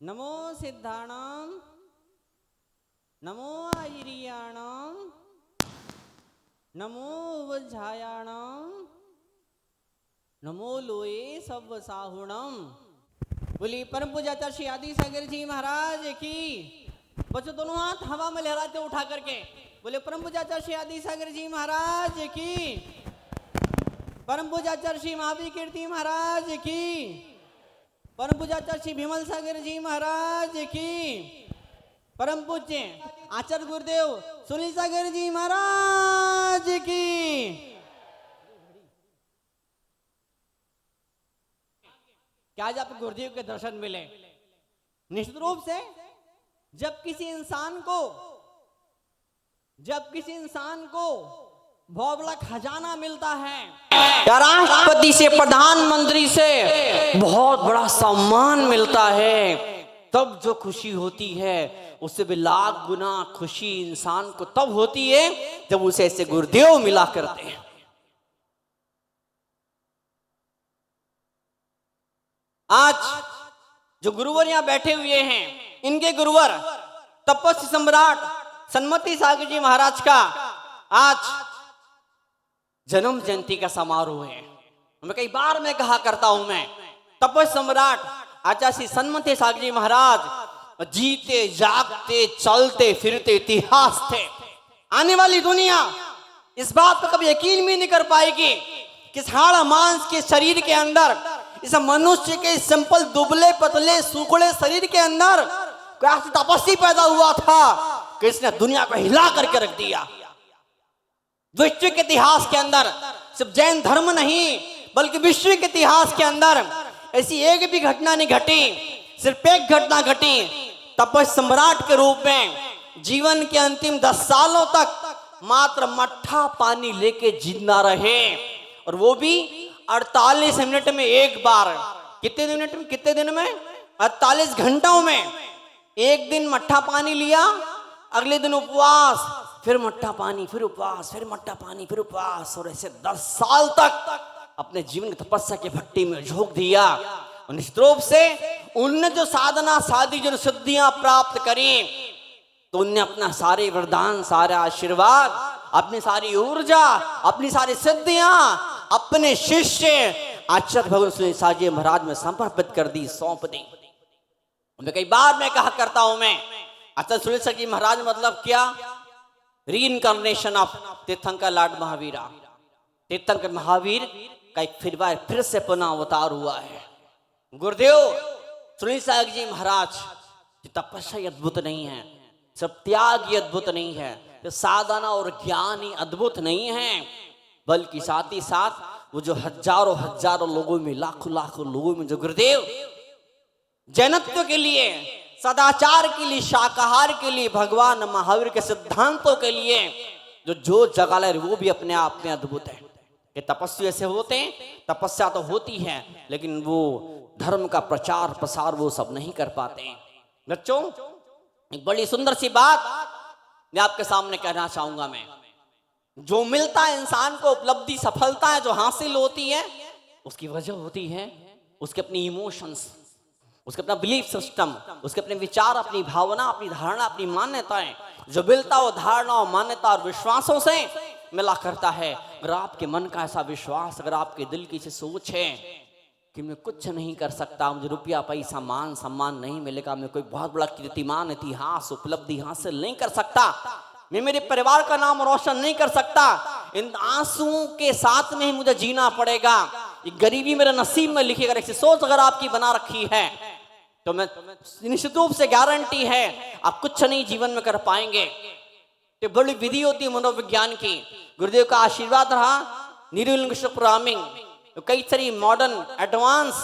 नमो सिद्धाणाम नमो आयरियाणाम नमो वज्झायाणाम नमो लोए सब साहुणम। बोली परम पूज्य श्री आदि सागर जी महाराज की। बच्चों दोनों हाथ हवा में लहराते उठा करके बोले परम पूज्य श्री आदि सागर जी महाराज की। परम पूज्य श्री महावीर कीर्ति महाराज की। परम पूज्य श्री विमल सागर जी महाराज की। परम पूज्य आचार्य गुरुदेव सुनील सागर जी महाराज की। क्या आज आप गुरुदेव के दर्शन मिले? निश्चित रूप से जब किसी इंसान को बहुत बड़ा खजाना मिलता है, राष्ट्रपति से प्रधानमंत्री से बहुत बड़ा सम्मान मिलता है, तब जो खुशी होती है उससे भी लाख गुना खुशी इंसान को तब होती है जब उसे ऐसे गुरुदेव मिला करते हैं। आज जो गुरुवर यहां बैठे हुए हैं, इनके गुरुवर तपस्वी सम्राट सन्मति सागर जी महाराज का आज जन्म जयंती का समारोह है। मैं कई बार मैं कहा करता हूं, मैं तपस्वी सम्राट आचार्य श्री सन्मति सागर जी महाराज जीते जागते चलते फिरते इतिहास थे। आने वाली दुनिया इस बात पर कभी यकीन भी नहीं कर पाएगी कि हाड़ मांस के शरीर के अंदर, इस मनुष्य के सिंपल दुबले पतले सूखड़े शरीर के अंदर कोई ऐसी तपस्वी पैदा हुआ था कि इसने दुनिया को हिला करके रख दिया। विश्व के इतिहास के अंदर सिर्फ जैन धर्म नहीं बल्कि विश्व के इतिहास के अंदर ऐसी एक भी घटना नहीं घटी, सिर्फ एक घटना घटी। तपस्वी सम्राट के रूप में जीवन के अंतिम 10 सालों तक मात्र मट्ठा पानी लेके जिंदा रहे, और वो भी 48 मिनट में एक बार। कितने दिन में 48 घंटों में एक दिन मट्ठा पानी लिया, अगले दिन उपवास, फिर मट्ठा पानी, फिर उपवास, फिर मट्ठा पानी, फिर उपवास, और ऐसे 10 साल तक अपने जीवन की तपस्या की भट्टी में झोंक दिया। और निश्चित रूप से उनने जो साधना साधी, जो सिद्धियां प्राप्त करी, तो उनने अपना सारे वरदान, सारा आशीर्वाद, अपनी सारी ऊर्जा, अपनी सारी सिद्धियां अपने शिष्य आचार्य भगवान सुनील सागर जी महाराज में समर्पित कर दी, सौंप दी। मैं कई बार मैं कहा करता हूं, मैं आचार्य सुनील सागर जी महाराज मतलब क्या? रीइंकार्नेशन ऑफ तीर्थंकर लॉर्ड महावीरा। तीर्थंकर महावीर का एक फिर से पुनः अवतार हुआ है। गुरुदेव सुनील सागर जी महाराज की तपस्या अद्भुत नहीं है, सब त्याग ही अद्भुत नहीं है, तो साधना और ज्ञान ही अद्भुत नहीं है, बल्कि साथ ही साथ वो जो हजारों लोगों में, लाखों लोगों में जो गुरुदेव जैनत्व के लिए, सदाचार के लिए, शाकाहार के लिए, भगवान महावीर के सिद्धांतों के लिए जो जगा ले, वो भी अपने आप में अद्भुत है। कि तपस्वी ऐसे होते हैं, तपस्या तो होती है लेकिन वो धर्म का प्रचार प्रसार वो सब नहीं कर पाते हैं। बच्चों एक बड़ी सुंदर सी बात मैं आपके सामने कहना चाहूंगा। मैं जो मिलता है इंसान को, उपलब्धि, सफलता है जो हासिल होती है, उसकी वजह होती है उसके अपनी इमोशंस, उसके अपना बिलीफ सिस्टम, उसके अपने विचार, अपनी भावना, अपनी धारणा, अपनी मान्यताएं। जो मिलता हो धारणा, मान्यता और विश्वासों से मिला करता है। अगर आपके मन का ऐसा विश्वास, अगर आपके दिल की ऐसी सोच है कि मैं कुछ नहीं कर सकता, मुझे रुपया पैसा मान सम्मान नहीं मिलेगा, मैं कोई बहुत बड़ा कीर्तिमान, इतिहास, उपलब्धि हासिल नहीं कर सकता, मैं मेरे परिवार का नाम रोशन नहीं कर सकता, इन आंसुओं के साथ में ही मुझे जीना पड़ेगा, ये गरीबी मेरे नसीब में लिखी, अगर ऐसी सोच अगर आपकी बना रखी है तो मैं निश्चित रूप से गारंटी है आप कुछ नहीं जीवन में कर पाएंगे। तो बड़ी विधि होती है मनोविज्ञान की, गुरुदेव का आशीर्वाद रहा, न्यूरोलिंग्विस्टिक प्रोग्रामिंग, तो कई सारी मॉडर्न एडवांस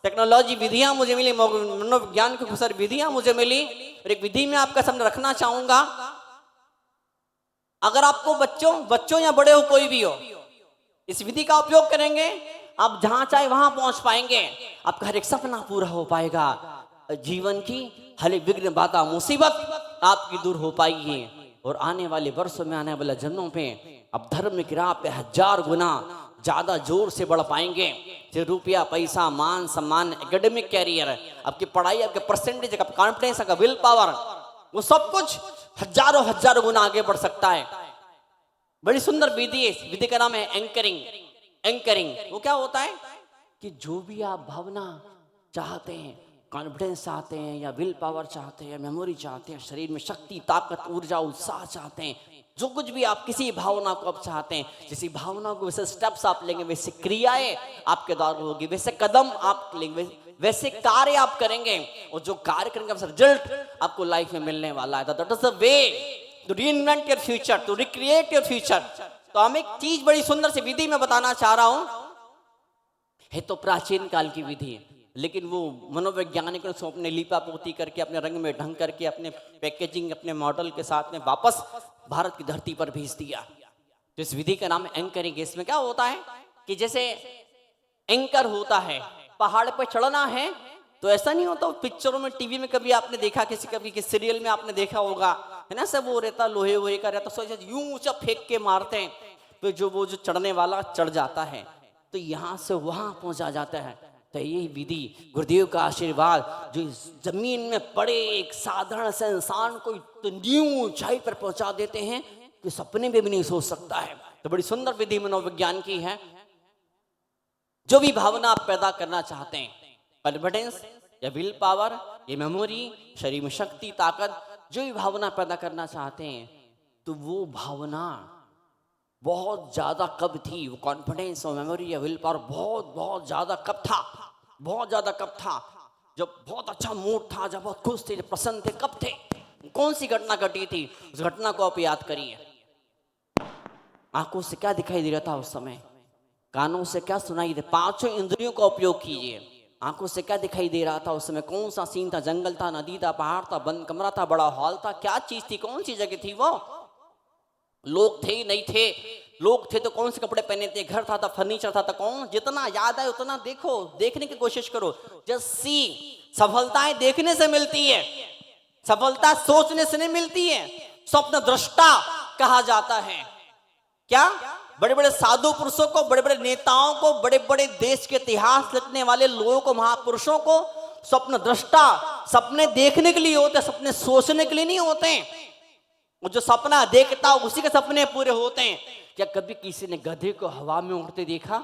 टेक्नोलॉजी विधियां मुझे मिली, मनोविज्ञान की बहुत सारी विधियां मुझे मिली। और एक विधि में आपका सामने रखना चाहूंगा। अगर आपको बच्चों या बड़े हो, कोई भी हो, इस विधि का उपयोग करेंगे, आप जहां चाहे वहां पहुंच पाएंगे, आपका हर एक सपना पूरा हो पाएगा, जीवन की हर एक विघ्न बाधा मुसीबत आपकी दूर हो पाएगी, और आने वाले वर्षों में, आने वाले जन्मों पे अब धर्म की राह पे 1000 गुना ज्यादा जोर से बढ़ पाएंगे। जो रुपया, पैसा, मान सम्मान, एकेडमिक कैरियर, आपकी पढ़ाई, आपके परसेंटेज, आपका कॉन्फिडेंस, आपका विल पावर, वो सब कुछ हजारों हजारों गुना आगे बढ़ सकता है। बड़ी सुंदर विधि है, इस विधि का नाम है एंकरिंग। एंकरिंग वो क्या होता है कि जो भी आप भावना चाहते हैं, कॉन्फिडेंस चाहते हैं, या विल पावर चाहते हैं, या मेमोरी चाहते हैं, शरीर में शक्ति, ताकत, ऊर्जा, उत्साह चाहते हैं, जो कुछ भी आप किसी भावना को आप चाहते हैं, जिस भावना को वैसे स्टेप्स आप लेंगे, वैसे क्रियाएं आपके द्वारा होगी, वैसे कदम आप लेंगे, वैसे कार्य आप करेंगे, और जो कार्य करेंगे रिजल्ट आपको लाइफ में मिलने वाला है। That is the way to reinvent your future, to recreate your future. तो हम एक चीज बड़ी सुंदर सी विधि में बताना चाह रहा हूं, है तो प्राचीन काल की विधि है, लेकिन वो मनोवैज्ञानिकों ने अपने लीपा पोती करके, अपने रंग में ढंग करके, अपने पैकेजिंग, अपने मॉडल के साथ में वापस भारत की धरती पर भेज दिया। तो इस विधि का नाम है एंकरिंग। इसमें क्या होता है कि जैसे एंकर होता है, पहाड़ पर चढ़ना है तो ऐसा नहीं होता, पिक्चरों में, टीवी में कभी आपने देखा, कभी किसी सीरियल में आपने देखा होगा, है ना, सब वो रहता लोहे वोहे का रहता, सोचा यूं ऊंचा फेंक के मारते हैं, तो जो चढ़ने वाला चढ़ जाता है, तो यहाँ से वहां पहुंचा जाता है। तो यही विधि, गुरुदेव का आशीर्वाद, जो इस जमीन में पड़े एक साधारण से इंसान को इतनी ऊंचाई पर पहुंचा देते हैं कि सपने में भी नहीं सोच सकता है। तो बड़ी सुंदर विधि मनोविज्ञान की है। जो भी भावना आप पैदा करना चाहते हैं, कॉन्फिडेंस या विल पावर या मेमोरी, शरीर में शक्ति, ताकत, जो भी भावना पैदा करना चाहते हैं, तो वो भावना बहुत ज्यादा कब थी, वो कॉन्फिडेंस और मेमोरी या विल पावर बहुत ज्यादा कब था, बहुत ज्यादा कब था, जब बहुत अच्छा मूड था, जब बहुत खुश थे, जब प्रसन्न थे, कब थे, कौन सी घटना घटी थी, उस घटना को आप याद करिए। आंखों से क्या दिखाई दे रहा था उस समय, कानों से क्या सुनाई दे, पांचों इंद्रियों का उपयोग कीजिए। आंखों से क्या दिखाई दे रहा था उस समय, कौन सा सीन था, जंगल था, नदी था, पहाड़ था, बंद कमरा था, बड़ा हॉल था, क्या चीज थी, कौन सी जगह थी, वो लोग थे नहीं थे, लोग थे तो कौन से कपड़े पहने थे, घर था, फर्नीचर था, कौन, जितना याद है उतना देखो, देखने की कोशिश करो। जस्ट सी, सफलताएं देखने से मिलती है, सफलता सोचने से नहीं मिलती है। स्वप्न दृष्टा कहा जाता है। क्या बड़े बड़े साधु पुरुषों को, बड़े बड़े नेताओं को, बड़े बड़े देश के इतिहास लिखने वाले लोगों को, महापुरुषों को स्वप्न दृष्टा, सपने देखने के लिए होते, सपने सोचने के लिए नहीं होते। जो सपना देखता उसी के सपने पूरे होते हैं। क्या कभी किसी ने गधे को हवा में उड़ते देखा?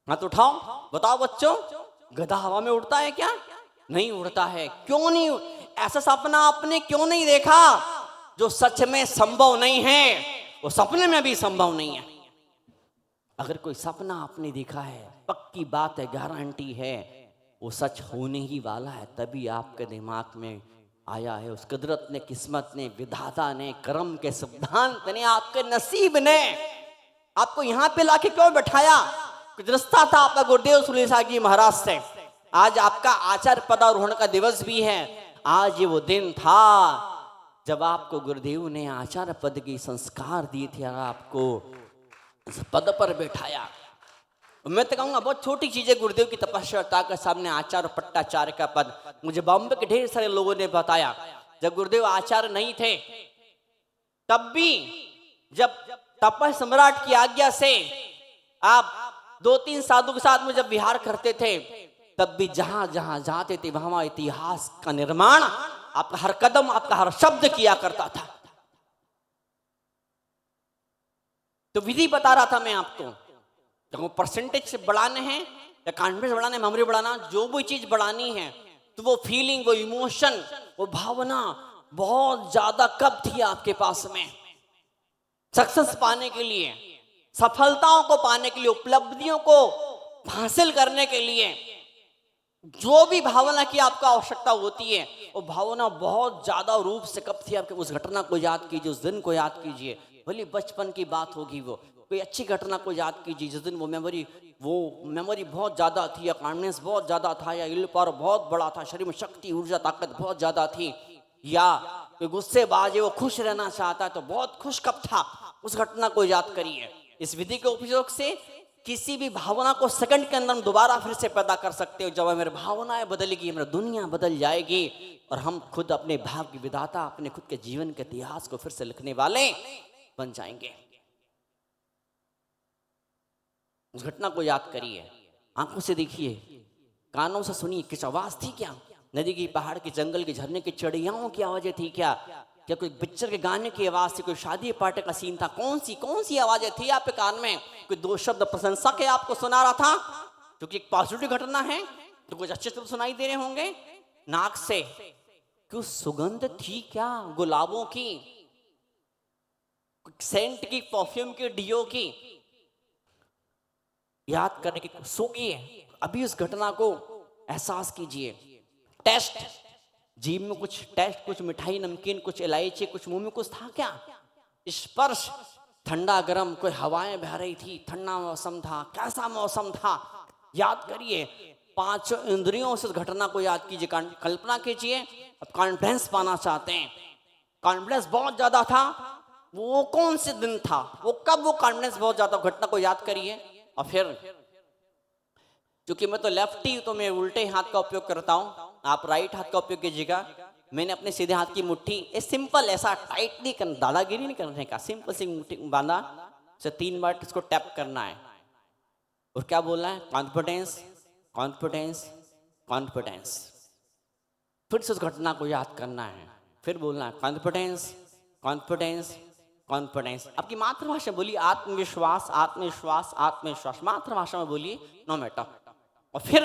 हाथ उठाओ, बताओ बच्चों, गधा हवा में उड़ता है क्या? नहीं उड़ता है। क्यों नहीं? ऐसा सपना आपने क्यों नहीं देखा जो सच में संभव नहीं है, वो सपने में भी संभव नहीं है। अगर कोई सपना आपने देखा है, पक्की बात है, गारंटी है, वो सच होने ही वाला है। तभी आपके दिमाग में आया है, उस कुदरत ने, किस्मत ने, विधाता ने, कर्म के सिद्धांत ने, आपके नसीब ने आपको यहाँ पे लाके क्यों बैठाया? कुछ रिश्ता था आपका गुरुदेव सुनील साहब जी महाराज से। आज आपका आचार्य पदारोहण का दिवस भी है। आज ये वो दिन था जब आपको गुरुदेव ने आचार्य पद की संस्कार दिए थे, आपको इस पद पर बैठाया। मैं तो कहूंगा बहुत छोटी चीज है गुरुदेव की तपस्या के सामने आचार्य पट्टाचार्य का पद। मुझे बॉम्बे के ढेर सारे लोगों ने बताया, जब गुरुदेव आचार्य नहीं थे, तब भी जब तपस्या सम्राट की आज्ञा से आप 2-3 साधु के साथ में जब विहार करते थे, तब भी जहां जहां जाते थे वहां इतिहास का निर्माण आपका हर कदम, आपका हर शब्द किया करता था। तो विधि बता रहा था मैं आपको, वो परसेंटेज बढ़ाने हैं या कॉन्फिडेंस बढ़ाना है, मेमोरी बढ़ाना, जो भी चीज बढ़ानी है, तो वो फीलिंग, वो इमोशन, वो भावना बहुत ज्यादा कब थी आपके पास में। सक्सेस पाने के लिए, सफलताओं को पाने के लिए, उपलब्धियों को हासिल करने के लिए जो भी भावना की आपको आवश्यकता होती है, वो भावना बहुत ज्यादा रूप से कब थी आपके। उस घटना को याद कीजिए, उस दिन को याद कीजिए, भले बचपन की बात होगी, वो कोई अच्छी घटना को याद कीजिए जिस दिन वो मेमोरी बहुत ज्यादा थी, या कॉन्फिडेंस बहुत ज्यादा था, या विल पावर बहुत बड़ा था, शरीर में शक्ति, ऊर्जा, ताकत बहुत ज्यादा थी, या कोई गुस्सेबाज है, वो खुश रहना चाहता है, तो बहुत खुश कब था, उस घटना को याद करिए। इस विधि के उपयोग से किसी भी भावना को सेकंड के अंदर दोबारा फिर से पैदा कर सकते हो। जब मेरी भावनाएं बदलेगी, मेरी दुनिया बदल जाएगी, और हम खुद अपने भाग्य की विधाता, अपने खुद के जीवन के इतिहास को फिर से लिखने वाले बन जाएंगे। उस घटना को याद करिए, आंखों से देखिए, कानों से सुनिए। किस आवाज थी? क्या नदी की, पहाड़ की, जंगल की, झरने की, चिड़ियाओं की आवाजें थी? क्या क्या कोई पिक्चर के गाने की आवाज थी? कोई शादी पार्टी का सीन था? कौन सी आवाजें थी आपके कान में? कोई दो शब्द प्रशंसा के आपको सुना रहा था, क्योंकि एक पॉजिटिव घटना है, तो कुछ अच्छे शब्द सुनाई दे रहे होंगे नाक से। क्यों सुगंध थी? क्या गुलाबों की, सेंट की, परफ्यूम की, डियो की? याद करने की सोचिए, अभी उस घटना को एहसास कीजिए। टेस्ट, जीभ में कुछ टेस्ट, कुछ मिठाई, नमकीन, कुछ इलायची, कुछ मुंह में कुछ था क्या? स्पर्श, ठंडा गरम, कोई हवाएं बह रही थी, ठंडा मौसम था, कैसा मौसम था? याद करिए, पांचों इंद्रियों से उस घटना को याद कीजिए, कल्पना कीजिए। अब कॉन्फिडेंस पाना चाहते हैं, कॉन्फिडेंस बहुत ज्यादा था, वो कौन से दिन था? वो कब वो कॉन्फिडेंस बहुत ज्यादा? घटना को याद करिए। और फिर क्योंकि मैं तो लेफ्टी हूं, तो मैं उल्टे हाथ का उपयोग करता हूं, आप राइट हाथ का उपयोग कीजिएगा। मैंने अपने सीधे हाथ की मुट्ठी सिंपल, ऐसा टाइट नहीं करना, दादागिरी नहीं करने का, सिंपल सी मुट्ठी बांधा से 3 बार इसको टैप करना है और क्या बोलना है? Confidence, confidence, confidence. फिर से उस घटना को याद करना है, फिर बोलना है कॉन्फिडेंस, कॉन्फिडेंस, कॉन्फिडेंस। आपकी मातृभाषा बोलिए, आत्मविश्वास, आत्मविश्वास, आत्मविश्वास, मातृभाषा में बोलिए, नो मैटर। और फिर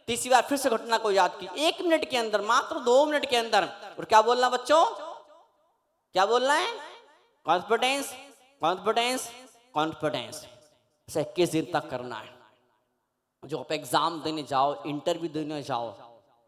तीसरी बार फिर से घटना को याद की, 1 मिनट के अंदर, मात्र 2 मिनट के अंदर। और क्या बोलना बच्चों? क्या बोलना है? Confidence, confidence, confidence. 21 दिन तक करना है। जो आप एग्जाम देने जाओ, इंटरव्यू देने जाओ,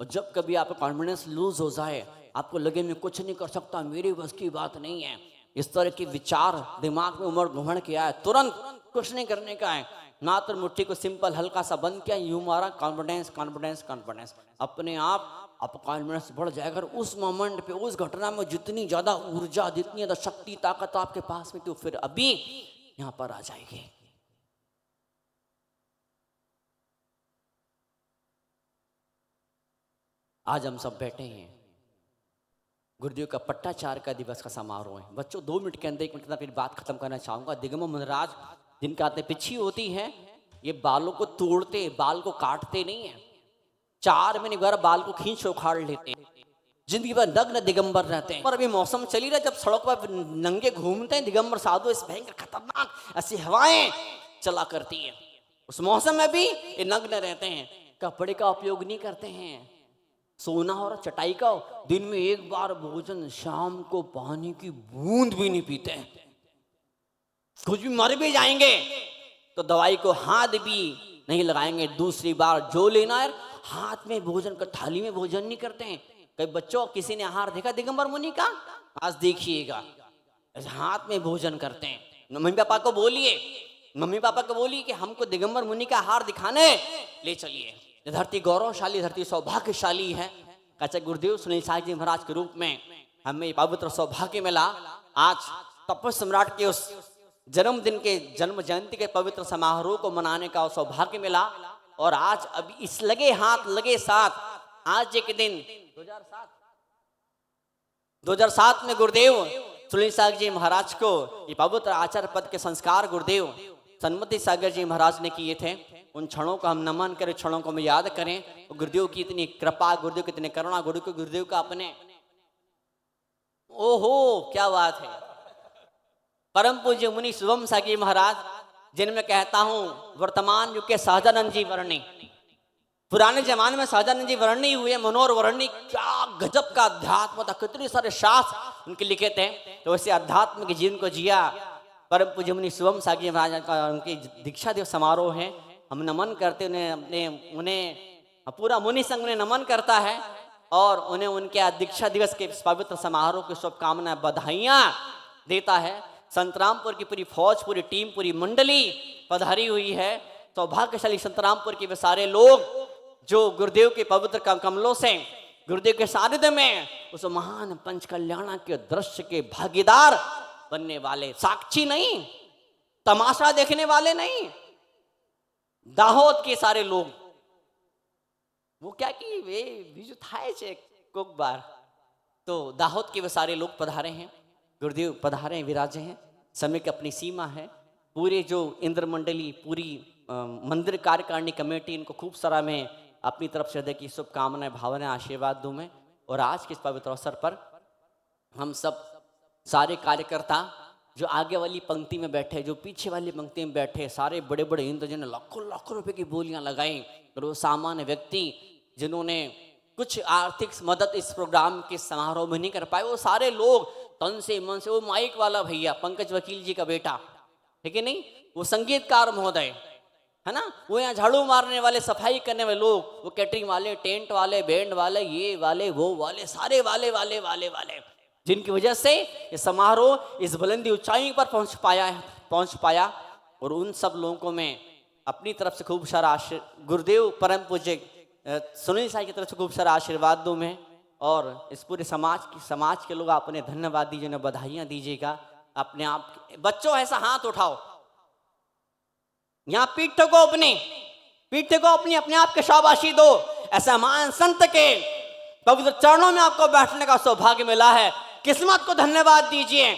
और जब कभी आपका कॉन्फिडेंस लूज हो जाए, आपको लगे मैं कुछ नहीं कर सकता, मेरी बस की बात नहीं है, इस तरह के विचार दिमाग में उमड़ घुमड़ के आए, तुरंत कुछ नहीं करने का है, ना तो मुट्ठी को सिंपल हल्का सा बंद किया, यूं मारा, कॉन्फिडेंस, कॉन्फिडेंस, कॉन्फिडेंस। अपने आप कॉन्फिडेंस बढ़ जाएगा। उस मोमेंट पे, उस घटना में जितनी ज्यादा ऊर्जा, जितनी ज्यादा शक्ति, ताकत आपके पास में थी, फिर अभी यहां पर आ जाएगी। आज हम सब बैठे हैं, गुरुदेव का पट्टाचार का दिवस का समारोह है। बच्चों 2 मिनट के अंदर, 1 मिनट तक मेरी बात खत्म करना चाहूंगा। दिगंबर मुनिराज, जिनका आते पिछी होती है, ये बालों को तोड़ते, बाल को काटते नहीं है, 4 महीने बार बाल को खींच उखाड़ लेते हैं, जिंदगी भर नग्न दिगंबर रहते हैं। और अभी मौसम चली रहा, जब सड़क पर नंगे घूमते हैं दिगंबर साधु, इस भयंकर खतरनाक ऐसी हवाएं चला करती है, उस मौसम में भी ये नग्न रहते हैं, कपड़े का उपयोग नहीं करते हैं, सोना और चटाई का, दिन में 1 बार भोजन, शाम को पानी की बूंद भी नहीं पीते हैं। कुछ भी मर भी जाएंगे तो दवाई को हाथ भी नहीं लगाएंगे, दूसरी बार जो लेना है हाथ में भोजन का, थाली में भोजन नहीं करते हैं। कई बच्चों, किसी ने आहार देखा दिगंबर मुनि का? आज देखिएगा, हाथ में भोजन करते हैं। मम्मी पापा को बोलिए, मम्मी पापा को बोलिए कि हमको दिगंबर मुनि का आहार दिखाने ले चलिए। धरती गौरवशाली, धरती सौभाग्यशाली है। कच्चे गुरुदेव सुनील साहब जी महाराज के रूप में हमें पवित्र सौभाग्य मिला। आज तपस्वी सम्राट के उस जन्मदिन के, जन्म जयंती के पवित्र समारोह को मनाने का सौभाग्य मिला। और आज अभी इस लगे हाथ लगे साथ, आज के दिन 2007 में गुरुदेव सुनील सागर जी महाराज को ये पवित्र आचार्य पद के संस्कार गुरुदेव सन्मति सागर जी महाराज ने किए थे। उन क्षणों को हम नमन करें, क्षणों को हम याद करें। गुरुदेव की इतनी कृपा, गुरुदेव की इतनी करुणा, गुरुदेव का अपने, ओहो क्या बात है। परम पूज्य मुनि शुभम सागी महाराज, जिनमें कहता हूं वर्तमान युग के सहजानंद जी वर्णी, पुराने जमाने में सहजानंद जी वर्णी हुए, मनोहर वर्णी, क्या गजब का अध्यात्म था, कितने सारे शास्त्र उनके लिखे थे। तो वैसे अध्यात्म के जीवन को जिया परम पूज्य मुनि शुभम सागी महाराज का, उनकी दीक्षा दिवस समारोह है। हम नमन करते उन्हें पूरा मुनि संघ ने नमन करता है और उन्हें उनके दीक्षा दिवस के पवित्र समारोह की शुभकामनाएं, बधाइयां देता है। संतरामपुर की पूरी फौज, पूरी टीम, पूरी मंडली पधारी हुई है। सौभाग्यशाली संतरामपुर के वे सारे लोग जो गुरुदेव के पवित्र कमलों से, गुरुदेव के सानिध्य में उस महान पंच कल्याण के दृश्य के भागीदार बनने वाले, साक्षी नहीं, तमाशा देखने वाले नहीं, दाहोद के सारे लोग, वो क्या कि वे बीजू थाए छे कोक बार, तो दाहोद के वे सारे लोग पधारे हैं, गुरुदेव पधारे हैं, विराजे हैं। समय की अपनी सीमा है। पूरे जो इंद्र मंडली, पूरी मंदिर कार्यकारिणी कमेटी, इनको खूब सारा मैं अपनी तरफ से हृदय की शुभकामनाएं, भावनाएं, आशीर्वाद दूं मैं। और आज के इस पवित्र अवसर पर हम सब सारे कार्यकर्ता जो आगे वाली पंक्ति में बैठे, जो पीछे वाली पंक्ति में बैठे, सारे बड़े बड़े हिंदू जिन्होंने लाखों लाखों रुपए की बोलियां लगाई, और वो सामान्य व्यक्ति जिन्होंने कुछ आर्थिक मदद इस प्रोग्राम के समारोह में नहीं कर पाए, वो सारे लोग तन से मन से, वो माइक वाला भैया पंकज वकील जी का बेटा, ठीक है नहीं, वो संगीतकार महोदय है ना, वो यहाँ झाड़ू मारने वाले, सफाई करने वाले लोग, वो कैटरिंग वाले, टेंट वाले, बैंड वाले, ये वाले, वो वाले, सारे वाले वाले वाले वाले, जिनकी वजह से ये समारोह इस बुलंदी ऊंचाई पर पहुंच पाया। और उन सब लोगों को मैं अपनी तरफ से खूब सारा गुरुदेव परम पूज्य सुनील साई की तरफ से खूब सारा आशीर्वाद दूं मैं। और इस पूरे समाज के लोग आप उन्हें धन्यवाद दीजिए, उन्हें बधाइयां दीजिएगा। अपने आप बच्चों ऐसा हाथ उठाओ, यहाँ पीठ को अपनी अपने आप के शाबाशी दो। ऐसा महान संत के पवित्र चरणों में आपको बैठने का सौभाग्य मिला है, किस्मत को धन्यवाद दीजिए।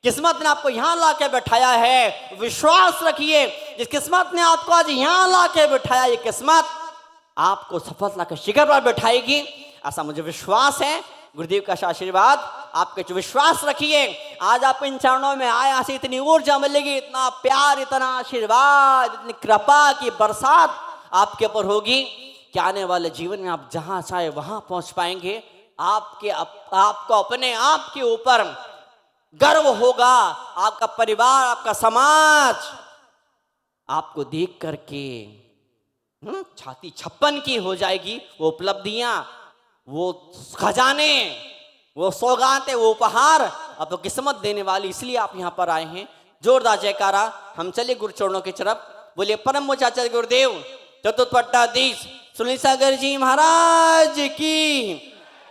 किस्मत ने आपको यहां लाके बैठाया है, विश्वास रखिए, जिस किस्मत ने आपको आज यहां लाके बैठाया, ये किस्मत आपको सफलता के शिखर पर बैठाएगी, ऐसा मुझे विश्वास है। गुरुदेव का आशीर्वाद आपके जो विश्वास रखिए, आज आप इन चरणों में आया से इतनी ऊर्जा मिलेगी, इतना प्यार, इतना आशीर्वाद, इतनी कृपा की बरसात आपके ऊपर होगी कि आने वाले जीवन में आप जहां चाहे वहां पहुंच पाएंगे। आपको अपने आप के ऊपर गर्व होगा, आपका परिवार, आपका समाज आपको देख करके छाती छप्पन की हो जाएगी। वो उपलब्धियां, वो खजाने, वो सौगातें, वो उपहार आपको किस्मत देने वाली, इसलिए आप यहां पर आए हैं। जोरदार जयकारा। हम चलिए गुरु चरणों की तरफ। बोलिए परम आचार्य गुरुदेव चतुर्थ पट्टाधीश सुनील सागर जी महाराज की।